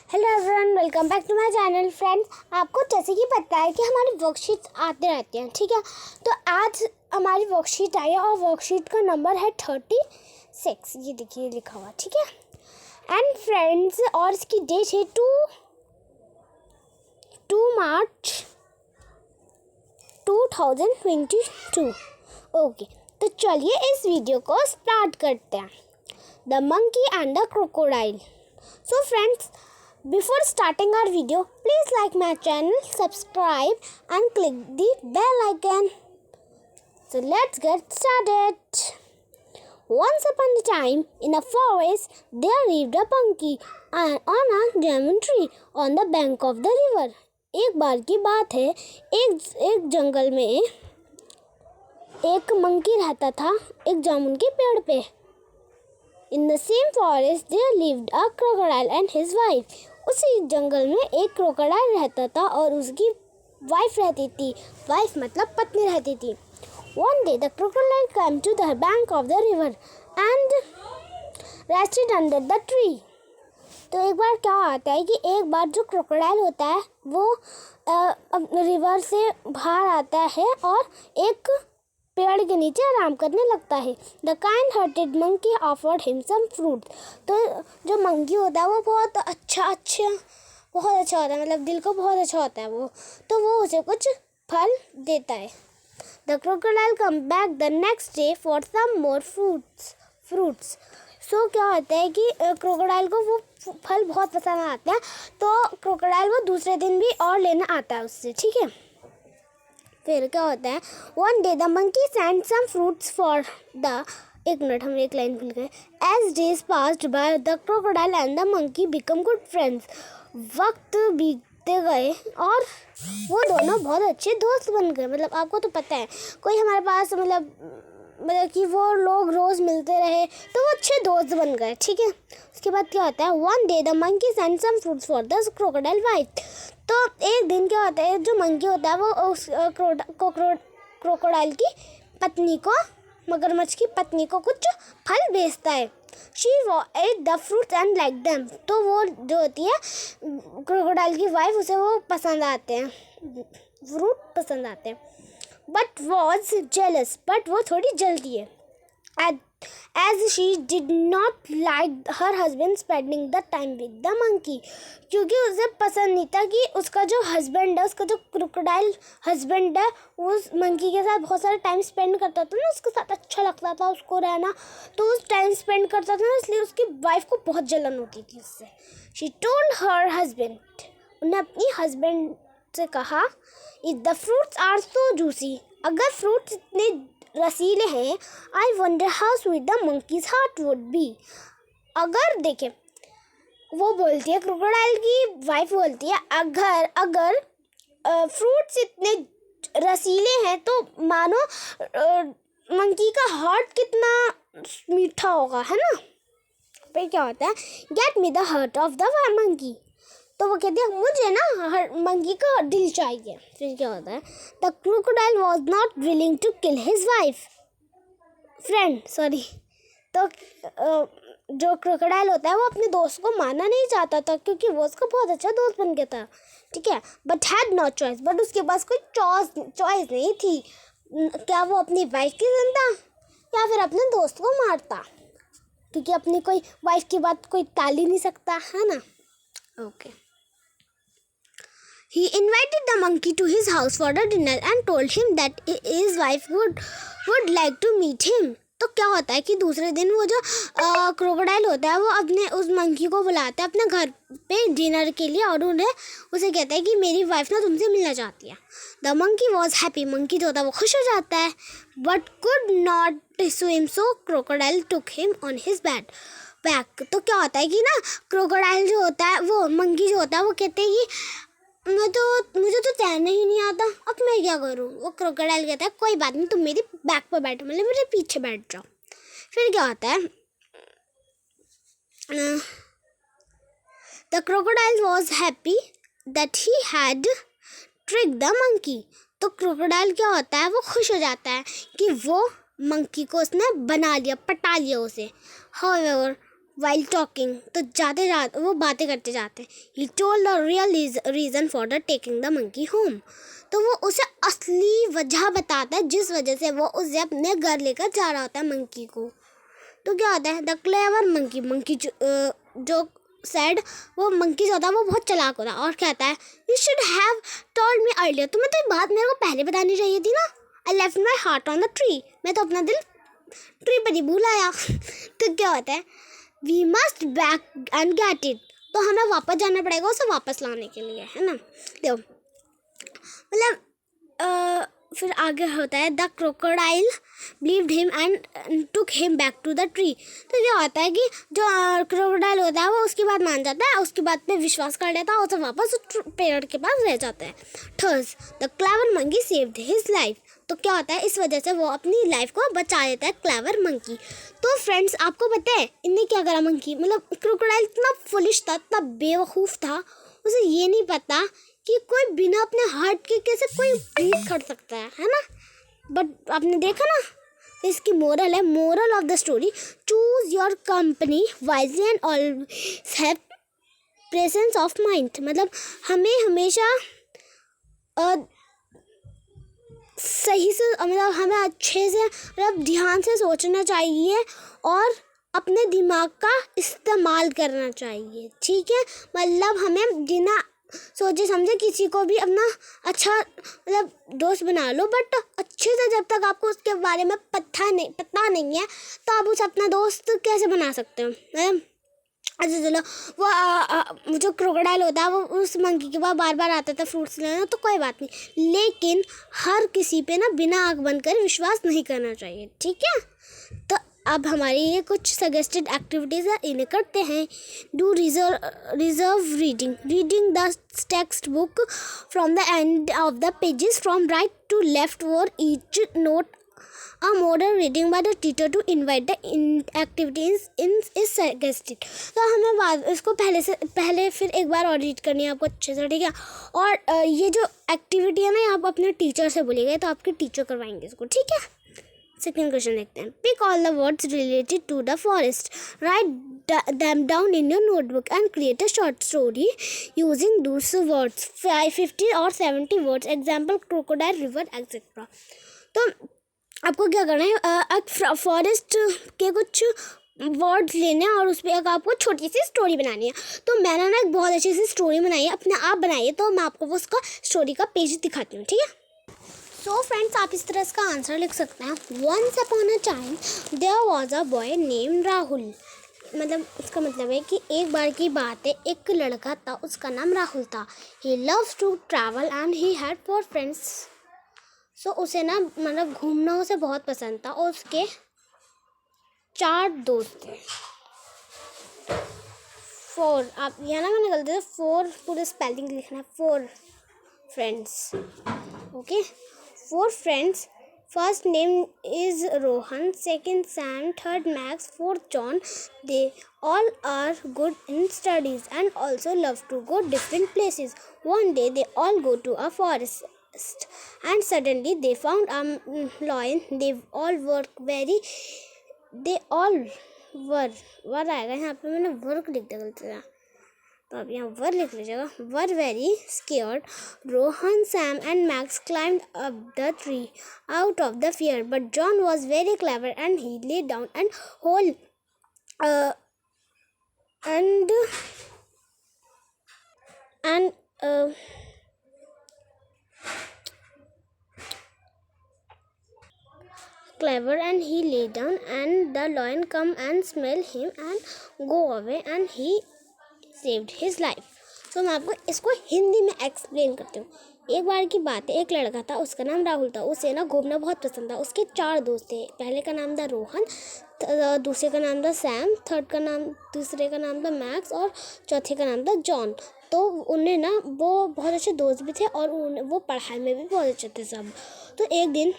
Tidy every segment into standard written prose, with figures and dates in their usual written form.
Hello everyone, welcome back to my channel. Friends, आपको जैसे कि पता है कि हमारी वर्कशीट आते रहते हैं, ठीक है। तो आज हमारी वर्कशीट आई है और वर्कशीट का नंबर है 36। ये देखिए लिखा हुआ, ठीक है। एंड फ्रेंड्स, और इसकी डेट है 2 मार्च 2022। ओके, तो चलिए इस वीडियो को स्टार्ट करते हैं। The monkey and the crocodile. So friends, before starting our video, please like my channel, subscribe and click the bell icon. So let's get started. Once upon a time, in a forest, there lived a monkey on a lemon tree on the bank of the river. एक बार की बात है, एक जंगल में एक monkey रहता था एक जामुन के पेड़ पे। In the same forest there lived a crocodile and his wife. उसी जंगल में एक क्रोकोडाइल रहता था और उसकी वाइफ रहती थी। वाइफ मतलब पत्नी रहती थी। One day the crocodile came to the bank of the river and rested under the tree. तो एक बार क्या होता है कि एक बार जो क्रोकोडाइल होता है वो रिवर से बाहर आता है और एक पेड़ के नीचे आराम करने लगता है। The kind hearted monkey offered him some fruit. तो जो मंकी होता है वो बहुत अच्छा होता है, मतलब दिल को बहुत अच्छा होता है वो। तो वो उसे कुछ फल देता है। The crocodile come back the next day for some more fruits. So क्या होता है कि क्रोकोडाइल को वो फल बहुत पसंद आते हैं, तो क्रोकोडाइल वो दूसरे दिन भी और लेना आता है उससे, ठीक है। फिर क्या होता है, one day the monkey send some fruits for the एक मिनट, हम एक लाइन भूल गए। As days passed by the crocodile and the monkey become good friends. वक्त बीतते गए और वो दोनों बहुत अच्छे दोस्त बन गए। मतलब आपको तो पता है, कोई हमारे पास मतलब कि वो लोग रोज़ मिलते रहे तो वो अच्छे दोस्त बन गए, ठीक है। उसके बाद क्या होता है, one day the monkey send some fruits for the crocodile wife. तो एक दिन क्या होता है, जो मंकी होता है वो उस क्रोकोडाइल की पत्नी को, मगरमच्छ की पत्नी को कुछ फल बेचता है। She at the fruits and like them. तो वो जो होती है क्रोकोडाइल की वाइफ, उसे वो पसंद आते हैं, फ्रूट पसंद आते हैं। बट वॉज जेलस, बट वो थोड़ी जल्दी है। As she did not like her husband spending the time with the monkey, क्योंकि उसे पसंद नहीं था कि उसका जो हस्बैंड है, उसका जो क्रोकोडाइल हस्बैंड है, वो उस मंकी के साथ बहुत सारा टाइम स्पेंड करता था ना, उसके साथ अच्छा लगता था उसको रहना, तो उस टाइम स्पेंड करता था ना, इसलिए उसकी वाइफ को बहुत जलन होती थी उससे। She told her husband, उन्हें अपनी हस्बैंड से कहा, if the fruits are so juicy, अगर फ्रूट्स इतने रसीले हैं, I wonder how sweet the monkeys heart would be. अगर देखें, वो बोलती है, क्रोकोडाइल की वाइफ बोलती है, अगर फ्रूट्स इतने रसीले हैं तो मानो मंकी का हार्ट कितना मीठा होगा, है ना। फिर क्या होता है, get me the heart of the monkey. तो वो कहती है, मुझे ना मंकी का दिल चाहिए। फिर क्या होता है, the crocodile was not willing to kill his wife friend, sorry. तो जो क्रोकोडाइल होता है वो अपने दोस्त को मारना नहीं चाहता था, क्योंकि वो उसका बहुत अच्छा दोस्त बन गया था, ठीक है। But had no choice, but उसके पास कोई चॉइस नहीं थी। क्या वो अपनी वाइफ की सुनता या फिर अपने दोस्त को मारता, क्योंकि अपनी कोई वाइफ की बात कोई टाल ही नहीं सकता, है ना। Okay. He invited the monkey to his house for the dinner and told him that his wife would like to meet him. तो क्या होता है कि दूसरे दिन वो जो क्रोकोडाइल होता है वो अपने उस मंकी को बुलाता है अपने घर पे डिनर के लिए, और उसे कहता है कि मेरी वाइफ ना तुमसे मिलना चाहती है। The monkey was happy, monkey जो होता है वो खुश हो जाता है, but could not swim, so crocodile took him on his back. तो क्या होता है कि ना, क्रोकोडाइल जो होता है, वो मंकी जो होता है, वो कहते हैं कि मुझे तो तैरना ही नहीं आता, अब मैं क्या करूँ। वो क्रोकोडाइल कहता है, कोई बात नहीं, तुम मेरी बैक पर बैठो, मतलब मेरे पीछे बैठ जाओ। फिर क्या होता है, the crocodile was happy that he had trick the monkey. तो क्रोकोडाइल क्या होता है, वो खुश हो जाता है कि वो मंकी को उसने बना लिया, पटा लिया उसे। हाउएवर while talking, तो जाते जाते वो बातें करते जाते हैं. He told the real reason for the taking the monkey home. तो वो उसे असली वजह बताता है जिस वजह से वो उसे अपने घर लेकर जा रहा होता है मंकी को. तो क्या होता है, द क्लेवर मंकी, मंकी जो सैड, वो मंकी जो होता है वो बहुत चालाक होता है और कहता है you should have told me earlier, तुम्हें तो ये बात मेरे को पहले बतानी चाहिए थी ना. I left my heart on the tree, मैं तो अपना दिल ट्री पर ही भूल आया. तो क्या होता है, we must back and get it, तो हमें वापस जाना पड़ेगा उसे वापस लाने के लिए, है ना. देखो मतलब फिर आगे होता है the crocodile believed him and took him back to the tree. तो ये होता है कि जो क्रोकोडाइल होता है वो उसकी बात मान जाता है, उसकी बात पे विश्वास कर लेता है और उसे वापस पेड़ के पास ले जाता है. Thus the clever monkey saved his life. तो क्या होता है, इस वजह से वो अपनी लाइफ को बचा लेता है क्लेवर मंकी. तो फ्रेंड्स आपको पता है इनने क्या करा, मंकी मतलब क्रोकोडाइल इतना फुलिश था, इतना बेवकूफ़ था, उसे ये नहीं पता कि कोई बिना अपने हार्ट के कैसे कोई ब्रीथ कर सकता है ना. बट आपने देखा ना, इसकी मोरल है, moral of the story, choose your company wisely and always have presence of mind. मतलब हमें हमेशा सही से, मतलब हमें अच्छे से, मतलब ध्यान से सोचना चाहिए और अपने दिमाग का इस्तेमाल करना चाहिए. ठीक है, मतलब हमें बिना सोचे समझे किसी को भी अपना अच्छा मतलब दोस्त बना लो, बट अच्छे से जब तक आपको उसके बारे में पता नहीं है तो आप उसे अपना दोस्त कैसे बना सकते हो. मतलब अच्छा चलो, वो जो क्रोकोडाइल होता है वो उस मंकी के पास बार बार आता था फ्रूट्स लेना, तो कोई बात नहीं, लेकिन हर किसी पे ना बिना आँख बंद कर विश्वास नहीं करना चाहिए. ठीक है, तो अब हमारी ये कुछ सजेस्टेड एक्टिविटीज़ है, इन्हें करते हैं. Do reverse reading the textbook from the end of the pages from right to left for each note. A modern reading by the teacher to invite the activities in is suggested. तो हमें इसको पहले फिर एक बार और read करनी है आपको अच्छे से. ठीक है, और ये जो एक्टिविटी है ना, आप अपने टीचर से बोलिएगा तो आपके टीचर करवाएंगे इसको. ठीक है, सेकेंड क्वेश्चन देखते हैं. Pick all the words related to the forest, write them down in your notebook and create a short story using those words. 50 or 70 words. Example crocodile, river, etc. तो आपको क्या करना है, फॉरेस्ट के कुछ words लेने हैं और उस पर एक आपको छोटी सी स्टोरी बनानी है. तो मैंने ना एक बहुत अच्छी सी स्टोरी बनाई है, अपने आप बनाई है, तो मैं आपको वो उसका स्टोरी का पेज दिखाती हूँ. ठीक है, सो फ्रेंड्स आप इस तरह इसका आंसर लिख सकते हैं. Once upon a time there was a boy name Rahul. मतलब इसका मतलब है कि एक बार की बात है, एक लड़का था, उसका नाम राहुल था. He loves to travel and he had 4 friends. So उसे ना मतलब घूमना उसे बहुत पसंद था और उसके 4 दोस्त थे. 4, आप यहाँ ना मैंने गलती से 4 पूरे स्पेलिंग लिखना है. 4 friends. Okay, 4 friends. First name is Rohan, second Sam, third max, fourth John. They all are good in studies and also love to go different places. One day they all go to a forest and suddenly they found a lion. They all वर आएगा यहाँ पे, मैंने work लिख दिया गलती से, तो अब यहाँ वर लिख लीजिएगा. Were very scared. Rohan, Sam and Max climbed up the tree out of the fear, but John was very clever and he lay down and he lay down and the lion come and smell him and go away and he saved his life. तो मैं आपको इसको हिंदी में explain करती हूँ. एक बार की बात है, एक लड़का था, उसका नाम राहुल था. उसे ना घूमना बहुत पसंद था. उसके 4 दोस्त थे. पहले का नाम था रोहन, दूसरे का नाम था सैम, तीसरे का नाम था मैक्स और चौथे का नाम था जॉन. तो उन्हें ना वो बहुत अच्छे दोस्त भी थे और वो पढ़ाई में भी बहुत अच्छे थे सब. तो एक दिन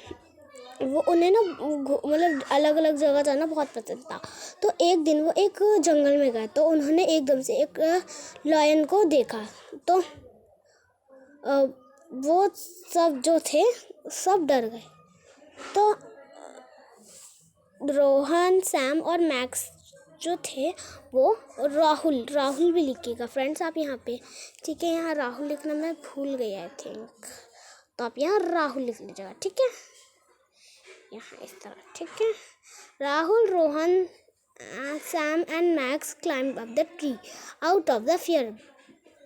वो उन्हें ना मतलब अलग अलग जगह जाना बहुत पसंद था. तो एक दिन वो एक जंगल में गए, तो उन्होंने एकदम से एक लायन को देखा. तो वो सब जो थे सब डर गए. तो रोहन, सैम और मैक्स जो थे वो राहुल भी लिखिएगा फ्रेंड्स आप यहाँ पे, ठीक है। यहाँ राहुल लिखना मैं भूल गई आई थिंक, तो आप यहाँ राहुल लिख लीजिएगा, ठीक है। यहाँ इस तरह, ठीक है। Rahul, Rohan, Sam and max climb up the tree out of the fear.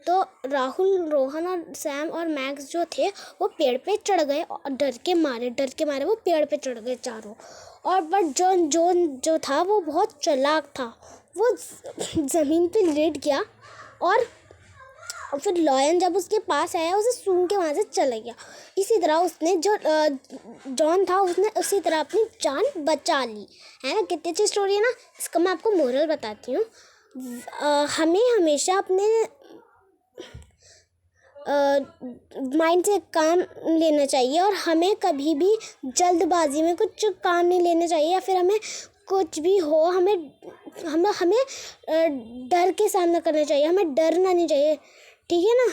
तो राहुल, रोहन और सैम और मैक्स जो थे वो पेड़ पे चढ़ गए और डर के मारे वो पेड़ पे चढ़ गए चारों। और बट जॉन जो था वो बहुत चालाक था, वो ज़मीन पे लेट गया और फिर लॉयन जब उसके पास आया उसे सूंघ के वहाँ से चला गया। इसी तरह उसने जो जॉन था उसने उसी तरह अपनी जान बचा ली, है ना। कितनी अच्छी स्टोरी है ना। इसका मैं आपको मोरल बताती हूँ। हमें हमेशा अपने माइंड से काम लेना चाहिए और हमें कभी भी जल्दबाजी में कुछ काम नहीं लेना चाहिए, या फिर हमें कुछ भी हो हमें डर के सामना करना चाहिए, हमें डरना नहीं चाहिए, ठीक है ना।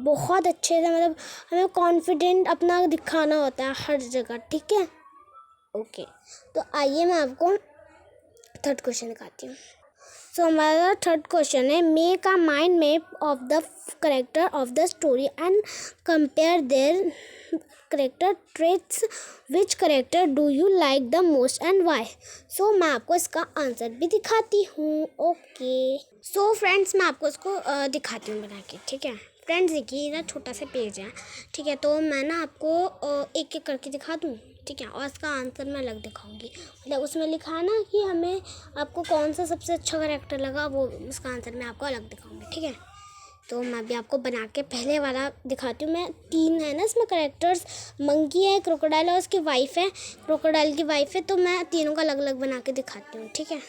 बहुत अच्छे से मतलब हमें कॉन्फिडेंट अपना दिखाना होता है हर जगह, ठीक है। ओके, तो आइए मैं आपको थर्ड क्वेश्चन दिखाती हूँ। सो हमारा थर्ड क्वेश्चन है, make a mind map of the character of the story and compare their character traits. Which character do you like the most and why. So मैं आपको इसका आंसर भी दिखाती हूँ। ओके, सो फ्रेंड्स मैं आपको इसको दिखाती हूँ बना के, ठीक है। फ्रेंड्स देखिए ना छोटा सा पेज है, ठीक है। तो मैं ना आपको एक एक करके दिखा दूँ, ठीक है। और इसका आंसर मैं अलग दिखाऊंगी, मतलब उसमें लिखा है ना कि हमें आपको कौन सा सबसे अच्छा करेक्टर लगा, वो उसका आंसर मैं आपको अलग दिखाऊंगी, ठीक है। तो मैं अभी आपको बना के पहले वाला दिखाती हूँ। मैं 3 है ना इसमें करेक्टर्स, मंकी है, क्रोकोडाइल और उसकी वाइफ है, क्रोकोडाइल की वाइफ है। तो मैं तीनों का अलग अलग बना के दिखाती हूँ, ठीक है।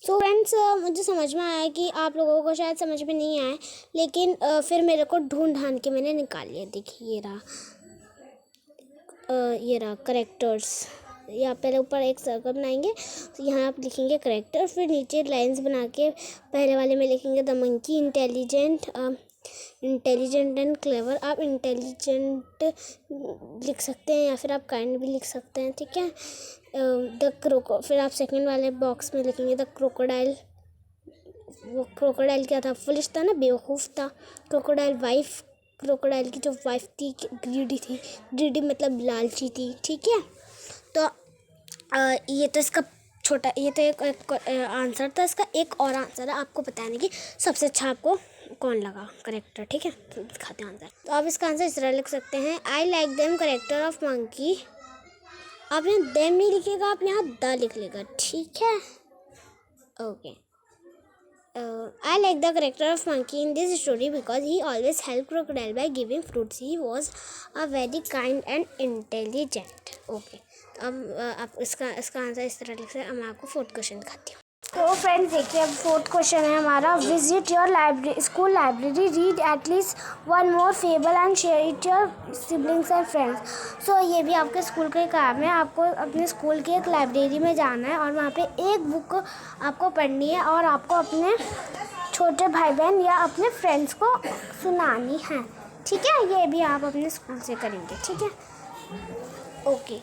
सो फ्रेंड्स मुझे समझ में आया कि आप लोगों को शायद समझ में नहीं आया, लेकिन फिर मेरे को ढूंढ के मैंने निकाल लिया। देखिए ये रहा करेक्टर्स। यहाँ पहले ऊपर एक सर्कल बनाएंगे, तो यहाँ आप लिखेंगे करेक्टर, फिर नीचे लाइंस बना के पहले वाले में लिखेंगे the monkey intelligent and clever. आप इंटेलिजेंट लिख सकते हैं या फिर आप काइंड भी लिख सकते हैं, ठीक है। फिर आप सेकंड वाले बॉक्स में लिखेंगे द क्रोकोडाइल। वो क्रोकोडाइल क्या था, फुलिश था ना, बेवकूफ़ था। क्रोकोडाइल वाइफ, क्रोकोडाइल की जो वाइफ थी ग्रीडी थी, ग्रीडी मतलब लालची थी, ठीक है। तो ये तो इसका छोटा, ये तो एक आंसर था। इसका एक और आंसर है आपको बताने की सबसे अच्छा आपको कौन लगा करेक्टर, ठीक है। तो दिखाते हैं आंसर। तो आप इसका आंसर इस तरह लिख सकते हैं, I like them character of monkey. आप यहाँ देम नहीं लिखेगा, आप यहाँ द लिख लेगा, ठीक है। Okay, I like the character of monkey in this story because he always helped crocodile by giving fruits. He was a very kind and intelligent. Okay, अब आप इसका आंसर इस तरह लिख सकते हैं। मैं आपको फोर्थ क्वेश्चन दिखाती हूँ। तो फ्रेंड्स देखिए, अब फोर्थ क्वेश्चन है हमारा, visit your library school library, read at least one more fable and share it your siblings and friends. So ये भी आपके स्कूल का ही काम है। आपको अपने स्कूल की एक लाइब्रेरी में जाना है और वहाँ पे एक बुक आपको पढ़नी है और आपको अपने छोटे भाई बहन या अपने फ्रेंड्स को सुनानी है, ठीक है। ये भी आप अपने स्कूल से करेंगे, ठीक है। ओके,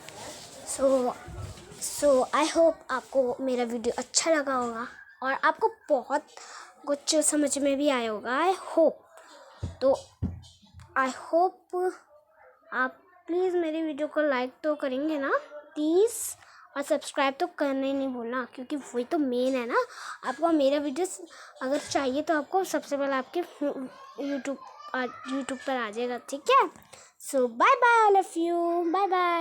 सो आई होप आपको मेरा वीडियो अच्छा लगा होगा और आपको बहुत कुछ समझ में भी आया होगा, आई होप। तो आई होप आप प्लीज़ मेरी वीडियो को लाइक तो करेंगे ना प्लीज़, और सब्सक्राइब तो करना ही नहीं भूलना, क्योंकि वही तो मेन है ना। आपको मेरा वीडियो अगर चाहिए तो आपको सबसे पहले आपके यूट्यूब पर आ जाएगा, ठीक है। So bye bye all of you, bye bye.